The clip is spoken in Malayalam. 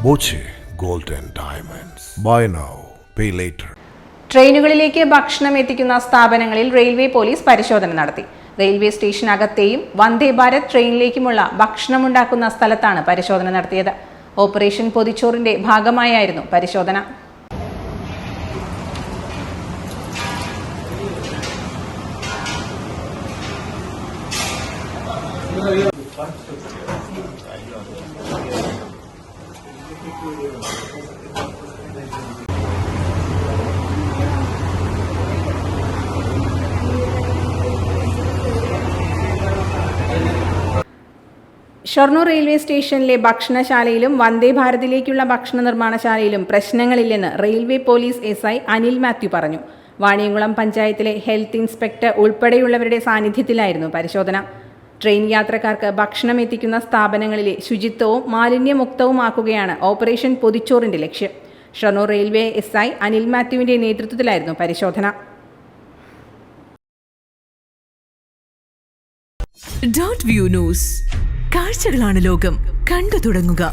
Boche gold and diamonds. Buy now, pay later. ട്രെയിനുകളിലേക്ക് ഭക്ഷണം എത്തിക്കുന്ന സ്ഥാപനങ്ങളിൽ റെയിൽവേ പോലീസ് പരിശോധന നടത്തി. റെയിൽവേ സ്റ്റേഷനകത്തെയും വന്ദേ ഭാരത് ട്രെയിനിലേക്കുമുള്ള ഭക്ഷണമുണ്ടാക്കുന്ന സ്ഥലത്താണ് പരിശോധന നടത്തിയത്. ഓപ്പറേഷൻ പൊതിച്ചോറിന്റെ ഭാഗമായായിരുന്നു പരിശോധന. ഷൊർണൂർ റെയിൽവേ സ്റ്റേഷനിലെ ഭക്ഷണശാലയിലും വന്ദേ ഭാരതിലേക്കുള്ള ഭക്ഷണ നിർമ്മാണശാലയിലും പ്രശ്നങ്ങളില്ലെന്ന് railway police SI Anil Mathew പറഞ്ഞു. വാണിയംകുളം പഞ്ചായത്തിലെ ഹെൽത്ത് ഇൻസ്പെക്ടർ ഉൾപ്പെടെയുള്ളവരുടെ സാന്നിധ്യത്തിലായിരുന്നു പരിശോധന. ട്രെയിൻ യാത്രക്കാർക്ക് ഭക്ഷണം എത്തിക്കുന്ന സ്ഥാപനങ്ങളിലെ ശുചിത്വവും മാലിന്യമുക്തവുമാക്കുകയാണ് ഓപ്പറേഷൻ പൊതിച്ചോറിന്റെ ലക്ഷ്യം. ഷൊർണൂർ റെയിൽവേ SI അനിൽ മാത്യുവിന്റെ നേതൃത്വത്തിലായിരുന്നു പരിശോധന. Dot view news. കാഴ്ചകളാണ് ലോകം. കണ്ടു തുടങ്ങുക.